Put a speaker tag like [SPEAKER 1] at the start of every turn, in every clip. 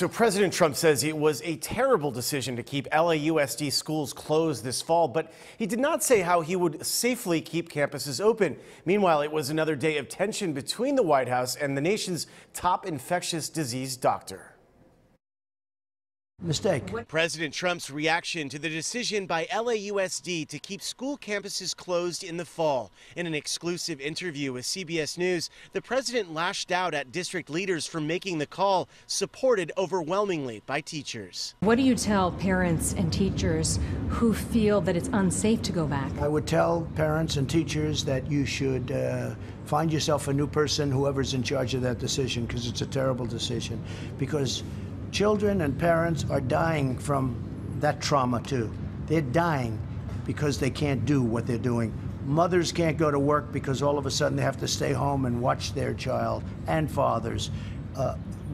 [SPEAKER 1] So President Trump says it was a terrible decision to keep LAUSD schools closed this fall, but he did not say how he would safely keep campuses open. Meanwhile, it was another day of tension between the White House and the nation's top infectious disease doctor.
[SPEAKER 2] Mistake.
[SPEAKER 1] President Trump's reaction to the decision by LAUSD to keep school campuses closed in the fall. In an exclusive interview with CBS News, the president lashed out at district leaders for making the call, supported overwhelmingly by teachers.
[SPEAKER 3] What do you tell parents and teachers who feel that it's unsafe to go back?
[SPEAKER 2] I would tell parents and teachers that you should find yourself a new person, whoever's in charge of that decision, because it's a terrible decision. Because children and parents are dying from that trauma too. They're dying because they can't do what they're doing. Mothers can't go to work because all of a sudden they have to stay home and watch their child, and fathers.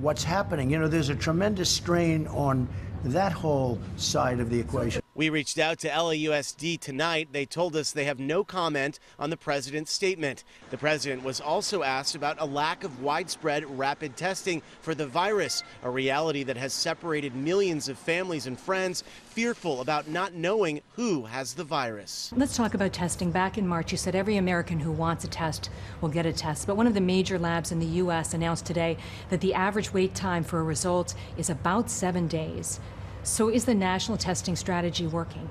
[SPEAKER 2] What's happening? You know, there's a tremendous strain on that whole side of the equation.
[SPEAKER 1] We reached out to LAUSD tonight. They told us they have no comment on the president's statement. The president was also asked about a lack of widespread rapid testing for the virus, a reality that has separated millions of families and friends, fearful about not knowing who has the virus.
[SPEAKER 3] Let's talk about testing. Back in March, you said every American who wants a test will get a test. But one of the major labs in the U.S. announced today that the average wait time for a result is about 7 days. So is the national testing strategy working?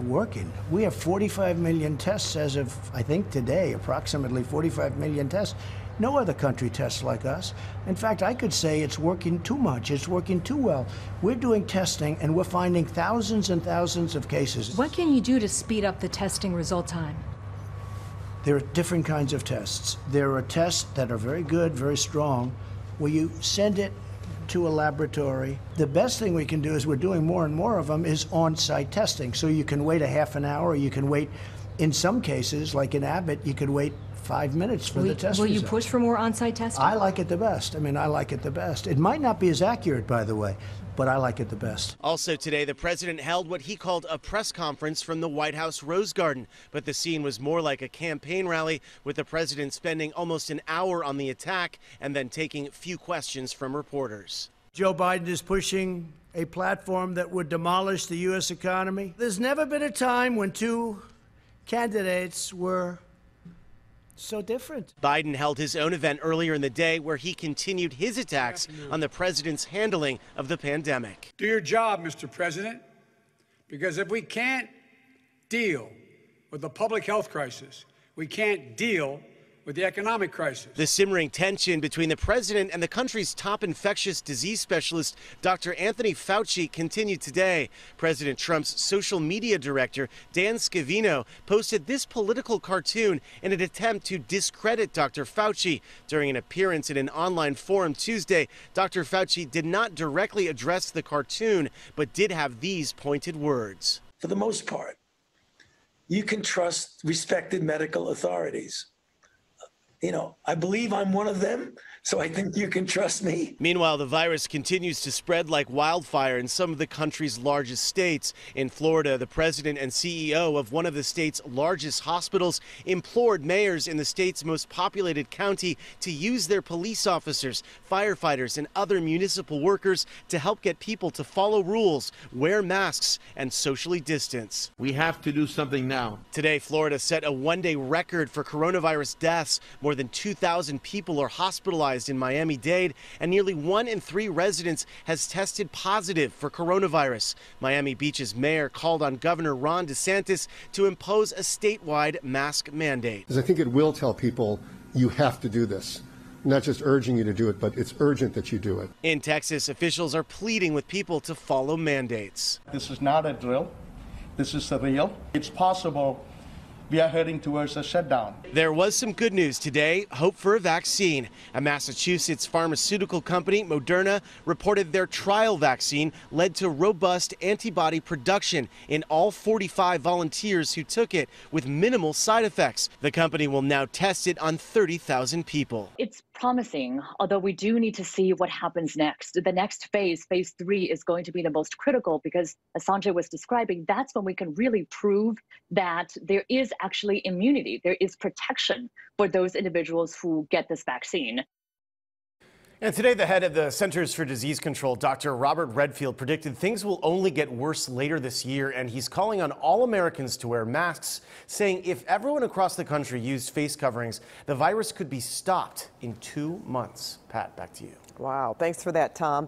[SPEAKER 2] Working. We have 45 million tests as of, I think, today, approximately 45 million tests. No other country tests like us. In fact, I could say it's working too much. It's working too well. We're doing testing, and we're finding thousands and thousands of cases.
[SPEAKER 3] What can you do to speed up the testing result time?
[SPEAKER 2] There are different kinds of tests. There are tests that are very good, very strong, where you send it to a laboratory. The best thing we can do is we're doing more and more of them is on-site testing. So you can wait a half an hour, you can wait, in some cases, like in Abbott, you could wait 5 minutes for the test
[SPEAKER 3] Will you
[SPEAKER 2] result.
[SPEAKER 3] push for more on-site testing?
[SPEAKER 2] I like it the best. I mean, I like it the best. It might not be as accurate, by the way, but I like it the best.
[SPEAKER 1] Also today, the president held what he called a press conference from the White House Rose Garden. But the scene was more like a campaign rally, with the president spending almost an hour on the attack and then taking few questions from reporters.
[SPEAKER 2] Joe Biden is pushing a platform that would demolish the U.S. economy. There's never been a time when two candidates were so different.
[SPEAKER 1] Biden held his own event earlier in the day where he continued his attacks on the president's handling of the pandemic.
[SPEAKER 4] Do your job, Mr. President, because if we can't deal with the public health crisis, we can't deal with the economic crisis.
[SPEAKER 1] The simmering tension between the president and the country's top infectious disease specialist, Dr. Anthony Fauci, continued today. President Trump's social media director, Dan Scavino, posted this political cartoon in an attempt to discredit Dr. Fauci. During an appearance in an online forum Tuesday, Dr. Fauci did not directly address the cartoon, but did have these pointed words.
[SPEAKER 5] For the most part, you can trust respected medical authorities. You know, I believe I'm one of them, so I think you can trust me.
[SPEAKER 1] Meanwhile, the virus continues to spread like wildfire in some of the country's largest states. In Florida, the president and CEO of one of the state's largest hospitals implored mayors in the state's most populated county to use their police officers, firefighters, and other municipal workers to help get people to follow rules, wear masks, and socially distance.
[SPEAKER 6] We have to do something now.
[SPEAKER 1] Today, Florida set a one-day record for coronavirus deaths. More than 2,000 people are hospitalized in Miami-Dade, and nearly 1 in 3 residents has tested positive for coronavirus. Miami Beach's mayor called on Governor Ron DeSantis to impose a statewide mask mandate.
[SPEAKER 7] I think it will tell people you have to do this. Not just urging you to do it, but it's urgent that you do it.
[SPEAKER 1] In Texas, officials are pleading with people to follow mandates.
[SPEAKER 8] This is not a drill. This is surreal. It's possible we are heading towards a shutdown.
[SPEAKER 1] There was some good news today, hope for a vaccine. A Massachusetts pharmaceutical company, Moderna, reported their trial vaccine led to robust antibody production in all 45 volunteers who took it with minimal side effects. The company will now test it on 30,000 people.
[SPEAKER 9] It's promising, although we do need to see what happens next. The next phase 3, is going to be the most critical because, as Sanjay was describing, that's when we can really prove that there is actually immunity, there is protection for those individuals who get this vaccine.
[SPEAKER 1] And today, the head of the Centers for Disease Control, Dr. Robert Redfield, predicted things will only get worse later this year, and he's calling on all Americans to wear masks, saying if everyone across the country used face coverings, the virus could be stopped in 2 months. Pat, back to you.
[SPEAKER 10] Wow, thanks for that, Tom.